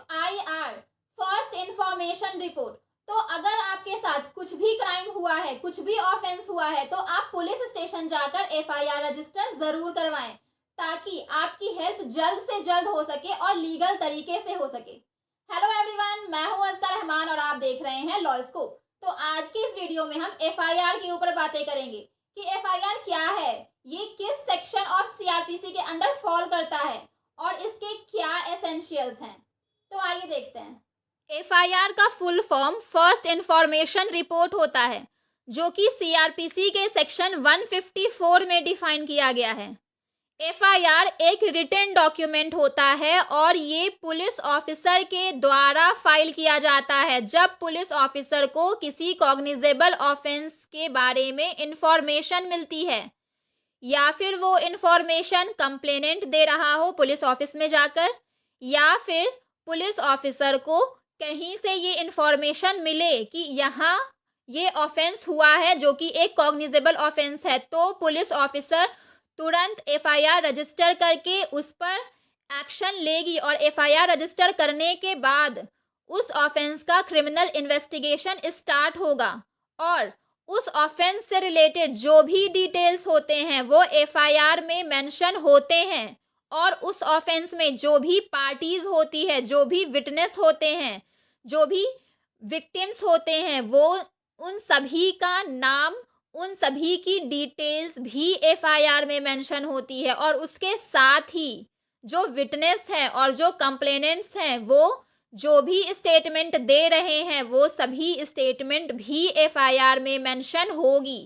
FIR first information report. तो अगर आपके साथ कुछ भी क्राइम हुआ है, कुछ भी ऑफेंस हुआ है, तो आप पुलिस स्टेशन जाकर FIR रजिस्टर जरूर करवाएं, ताकि आपकी हेल्प जल्द से जल्द हो सके और लीगल तरीके से हो सके। हेलो एवरीवन, मैं हूं अज़का रहमान और आप देख रहे हैं लॉ स्कोप। तो आज की इस वीडियो में हम FIR के ऊपर बातें करेंगे कि FIR क्या है, ये किस सेक्शन ऑफ CRPC के अंडर फॉल करता है और इसके क्या एसेंशियल्स हैं। तो आइए देखते हैं। FIR का full form first information report होता है, जो कि CRPC के सेक्शन 154 में डिफाइन किया गया है। FIR एक रिटन डॉक्यूमेंट होता है और ये पुलिस ऑफिसर के द्वारा फाइल किया जाता है जब पुलिस ऑफिसर को किसी कॉग्निजेबल ऑफेंस के बारे में इंफॉर्मेशन मिलती है, या फिर वो इंफॉर्मेशन कंप्लेनेंट दे रहा हो पुलिस ऑफिस में जाकर, या फिर पुलिस ऑफिसर को कहीं से ये इंफॉर्मेशन मिले कि यहाँ ये ऑफेंस हुआ है जो कि एक कॉग्निजेबल ऑफेंस है, तो पुलिस ऑफिसर तुरंत FIR रजिस्टर करके उस पर एक्शन लेगी और FIR रजिस्टर करने के बाद उस ऑफेंस का क्रिमिनल इन्वेस्टिगेशन स्टार्ट होगा और उस ऑफेंस से रिलेटेड जो भी डिटेल्स होते हैं वो FIR में मेंशन होते हैं और उस ऑफेंस में जो भी पार्टीज होती है, जो भी विटनेस होते हैं, जो भी विक्टिम्स होते हैं, वो उन सभी का नाम, उन सभी की डिटेल्स भी FIR में मेंशन होती है और उसके साथ ही जो विटनेस है और जो कंप्लेनेंट्स हैं वो जो भी स्टेटमेंट दे रहे हैं वो सभी स्टेटमेंट भी FIR में मेंशन होगी।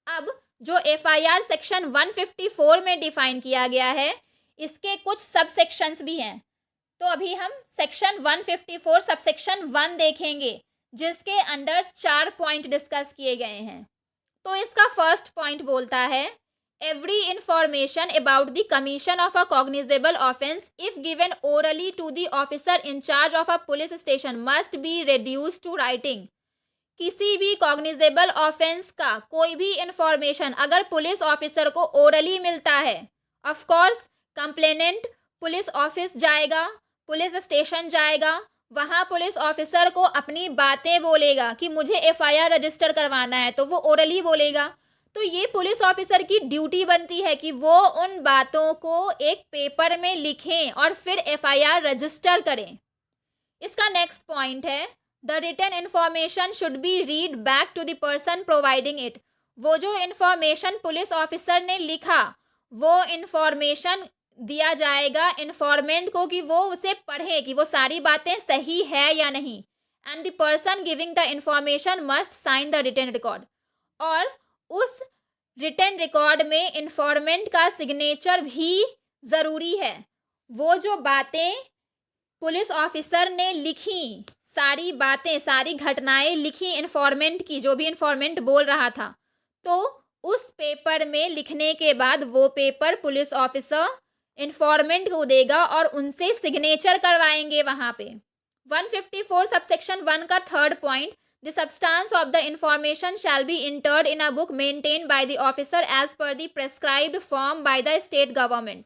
अब जो FIR सेक्शन 154 में डिफाइन किया गया है, इसके कुछ सब सेक्शंस भी हैं। तो अभी हम सेक्शन 154 सबसेक्शन 1 देखेंगे, जिसके अंडर 4 पॉइंट डिस्कस किए गए हैं। तो इसका फर्स्ट पॉइंट बोलता है, every information about the commission of a cognizable offence if given orally to the officer in charge of a police station must be reduce to writing. किसी भी cognizable offence का कोई भी इंफॉर्मेशन अगर police officer को orally मिलता है, of course complainant police office जाएगा, पुलिस स्टेशन जाएगा, वहाँ पुलिस ऑफिसर को अपनी बातें बोलेगा कि मुझे FIR रजिस्टर करवाना है, तो वो ओरली बोलेगा। तो ये पुलिस ऑफिसर की ड्यूटी बनती है कि वो उन बातों को एक पेपर में लिखें और फिर FIR रजिस्टर करें। इसका नेक्स्ट पॉइंट है, the written information should be read back to the person providing it. वो जो इन्फॉर्मेशन पुलिस ऑफिसर ने लिखा वो इन्फॉर्मेशन दिया जाएगा इन्फॉर्मेंट को कि वो उसे पढ़े कि वो सारी बातें सही है या नहीं। And the person giving the information must sign the written record. और उस रिटन रिकॉर्ड में इन्फॉर्मेंट का सिग्नेचर भी ज़रूरी है। वो जो बातें पुलिस ऑफिसर ने लिखी, सारी बातें, सारी घटनाएं लिखी इन्फॉर्मेंट की, जो भी इन्फॉर्मेंट बोल रहा था, तो उस पेपर में लिखने के बाद वो पेपर पुलिस ऑफिसर इन्फॉर्मेंट को देगा और उनसे सिग्नेचर करवाएंगे वहाँ पे। 154 सबसेक्शन 1 का third point, the substance of the information shall be entered in a book maintain by the officer as per the prescribed form by the state government.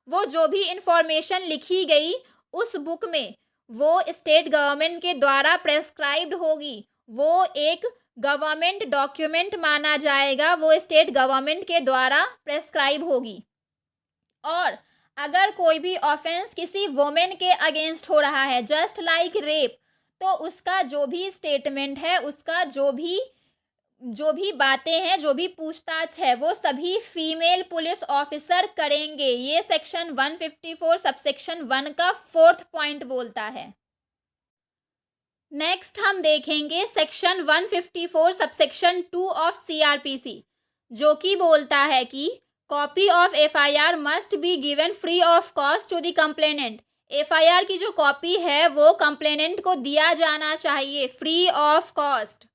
वो जो भी इंफॉर्मेशन लिखी गई उस बुक में वो स्टेट गवर्नमेंट के द्वारा प्रेस्क्राइब्ड होगी, वो एक गवर्नमेंट डॉक्यूमेंट माना जाएगा, वो स्टेट गवर्नमेंट के द्वारा प्रेस्क्राइब होगी। और अगर कोई भी ऑफेंस किसी वोमेन के अगेंस्ट हो रहा है, जस्ट लाइक रेप, तो उसका जो भी स्टेटमेंट है, उसका जो भी बातें हैं, जो भी पूछताछ है, वो सभी फीमेल पुलिस ऑफिसर करेंगे। ये सेक्शन 154 सबसेक्शन 1 का फोर्थ पॉइंट बोलता है। नेक्स्ट हम देखेंगे सेक्शन 154 सबसेक्शन 2 ऑफ CRPC, जो कि बोलता है कि copy of FIR must be given free of cost to the complainant. FIR की जो कॉपी है वो कंप्लेनेंट को दिया जाना चाहिए free of cost.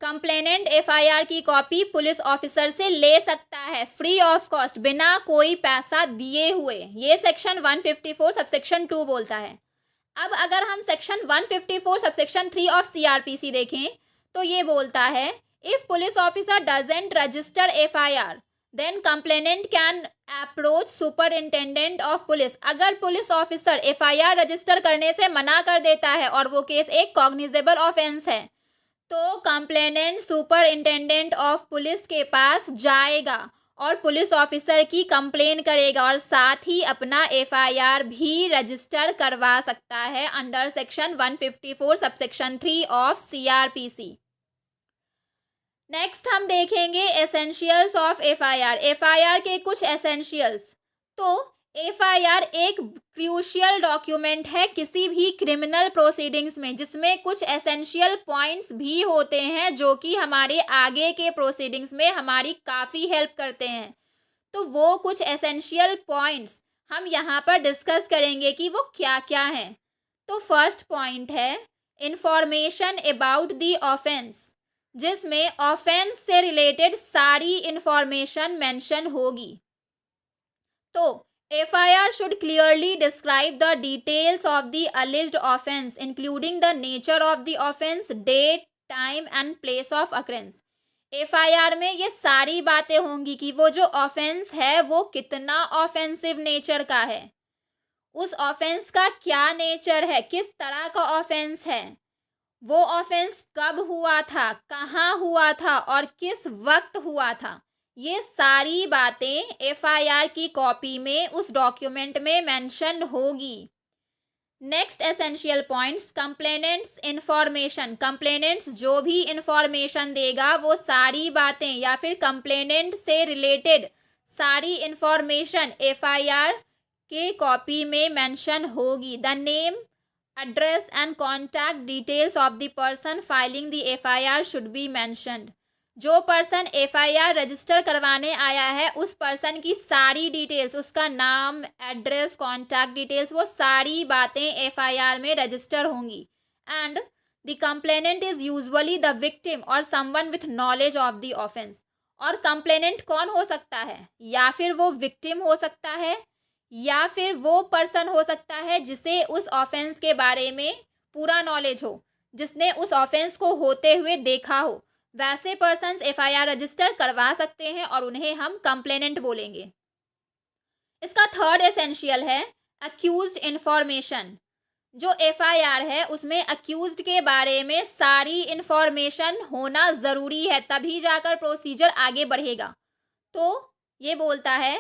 Complainant FIR की कॉपी पुलिस ऑफिसर से ले सकता है फ्री ऑफ कॉस्ट, बिना कोई पैसा दिए हुए। ये सेक्शन 154 सबसेक्शन 2 बोलता है। अब अगर हम सेक्शन 154 सबसेक्शन 3 ऑफ CRPC देखें तो ये बोलता है, if police officer doesn't register FIR then complainant can approach superintendent of police. अगर पुलिस ऑफिसर एफआईआर रजिस्टर करने से मना कर देता है और वो केस एक कॉग्निजेबल ऑफेंस है, तो कंप्लेनेंट सुपरिंटेंडेंट ऑफ पुलिस के पास जाएगा और पुलिस ऑफिसर की कंप्लेन करेगा और साथ ही अपना एफआईआर भी रजिस्टर करवा सकता है under section 154 subsection 3 of CrPC. Next हम देखेंगे एसेंशियल्स ऑफ एफआईआर। एफआईआर के कुछ एसेंशियल्स। तो एफआईआर एक क्रूशियल डॉक्यूमेंट है किसी भी क्रिमिनल प्रोसीडिंग्स में, जिसमें कुछ एसेंशियल पॉइंट्स भी होते हैं जो कि हमारे आगे के प्रोसीडिंग्स में हमारी काफ़ी हेल्प करते हैं। तो वो कुछ एसेंशियल पॉइंट्स हम यहाँ पर डिस्कस करेंगे कि वो क्या क्या हैं। तो फर्स्ट पॉइंट है इंफॉर्मेशन अबाउट द ऑफेंस, जिसमें ऑफेंस से रिलेटेड सारी इंफॉर्मेशन मेंशन होगी। तो FIR should clearly describe the details of the alleged offence including the nature of the offence, date, time and place of occurrence. FIR में ये सारी बातें होंगी कि वो जो ऑफेंस है वो कितना ऑफेंसिव नेचर का है, उस ऑफेंस का क्या नेचर है, किस तरह का ऑफेंस है, वो ऑफेंस कब हुआ था, कहाँ हुआ था और किस वक्त हुआ था। ये सारी बातें एफआईआर की कॉपी में उस डॉक्यूमेंट में मेंशन होगी। Next essential points, complainants information. Complainants जो भी इंफॉर्मेशन देगा वो सारी बातें या फिर कंप्लेनेंट से रिलेटेड सारी इंफॉर्मेशन एफआईआर के कॉपी में मेंशन होगी। The name, address and contact details of the person filing the FIR should be mentioned। जो पर्सन FIR रजिस्टर करवाने आया है उस पर्सन की सारी डिटेल्स, उसका नाम, एड्रेस, कॉन्टैक्ट डिटेल्स, वो सारी बातें FIR में रजिस्टर होंगी। And the complainant is usually the victim और someone with knowledge of the offence. और कंप्लेनेंट कौन हो सकता है, या फिर वो विक्टिम हो सकता है या फिर वो पर्सन हो सकता है जिसे उस ऑफेंस के बारे में पूरा नॉलेज हो, जिसने उस ऑफेंस को होते हुए देखा हो। वैसे पर्सन्स एफआईआर रजिस्टर करवा सकते हैं और उन्हें हम कंप्लेनेंट बोलेंगे। इसका थर्ड एसेंशियल है अक्यूज्ड इंफॉर्मेशन। जो एफआईआर है उसमें अक्यूज्ड के बारे में सारी इंफॉर्मेशन होना ज़रूरी है, तभी जाकर प्रोसीजर आगे बढ़ेगा। तो ये बोलता है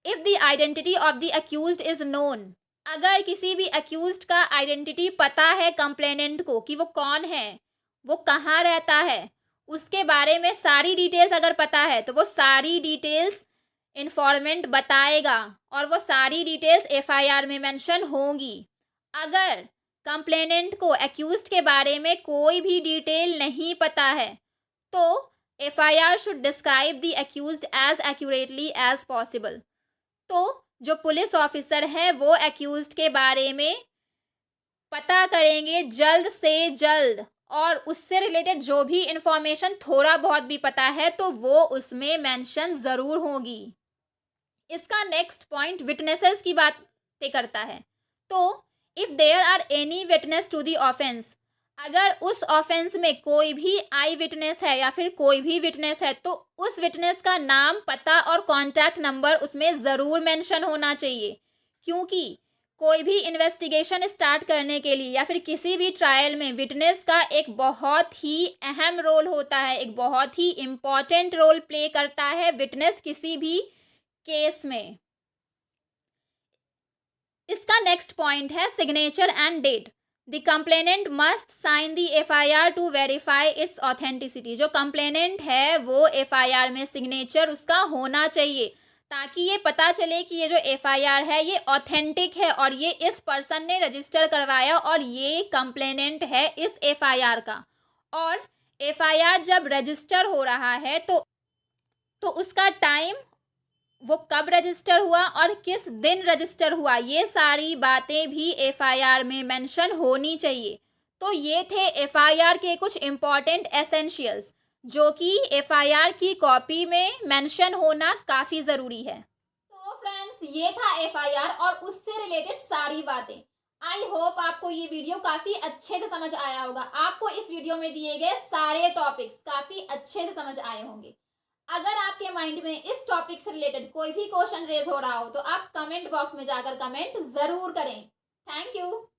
if the identity of the accused is known. अगर किसी भी अक्यूज्ड का आइडेंटिटी पता है कंप्लेनेंट को कि वो कौन है, वो कहाँ रहता है, उसके बारे में सारी डिटेल्स अगर पता है तो वो सारी डिटेल्स इन्फॉर्मेंट बताएगा और वो सारी डिटेल्स एफआईआर में मेंशन होंगी। अगर कंप्लेनेंट को अक्यूज्ड के बारे में कोई भी डिटेल नहीं पता है तो FIR should describe the accused as accurately as possible. तो जो पुलिस ऑफिसर है वो अक्यूज्ड के बारे में पता करेंगे जल्द से जल्द, और उससे रिलेटेड जो भी इंफॉर्मेशन थोड़ा बहुत भी पता है तो वो उसमें मेंशन ज़रूर होगी। इसका नेक्स्ट पॉइंट विटनेसेस की बातें करता है। तो if there are any witness to the offence, अगर उस ऑफेंस में कोई भी आई विटनेस है या फिर कोई भी विटनेस है तो उस विटनेस का नाम, पता और कॉन्टैक्ट नंबर उसमें ज़रूर मेंशन होना चाहिए। क्योंकि कोई भी इन्वेस्टिगेशन स्टार्ट करने के लिए या फिर किसी भी ट्रायल में विटनेस का एक बहुत ही अहम रोल होता है, एक बहुत ही इम्पॉर्टेंट रोल प्ले करता है विटनेस किसी भी केस में। इसका नेक्स्ट पॉइंट है signature and date. The complainant must sign the FIR to verify its authenticity. जो कंप्लेनेंट है वो एफआईआर में सिग्नेचर उसका होना चाहिए ताकि ये पता चले कि ये जो एफआईआर है ये ऑथेंटिक है और ये इस पर्सन ने रजिस्टर करवाया और ये कंप्लेनेंट है इस एफआईआर का। और एफआईआर जब रजिस्टर हो रहा है तो उसका टाइम, वो कब रजिस्टर हुआ और किस दिन रजिस्टर हुआ, ये सारी बातें भी एफआईआर में मेंशन होनी चाहिए। तो ये थे एफआईआर के कुछ इम्पॉर्टेंट एसेंशियल्स जो कि एफआईआर की कॉपी में मेंशन होना काफ़ी ज़रूरी है। तो फ्रेंड्स ये था एफआईआर और उससे रिलेटेड सारी बातें। आई होप आपको ये वीडियो काफ़ी अच्छे से समझ आया होगा। आपको इस वीडियो में दिए गए सारे टॉपिक्स काफ़ी अच्छे से समझ आए होंगे। अगर आपके माइंड में इस टॉपिक से रिलेटेड कोई भी क्वेश्चन रेज हो रहा हो तो आप कमेंट बॉक्स में जाकर कमेंट जरूर करें। Thank you.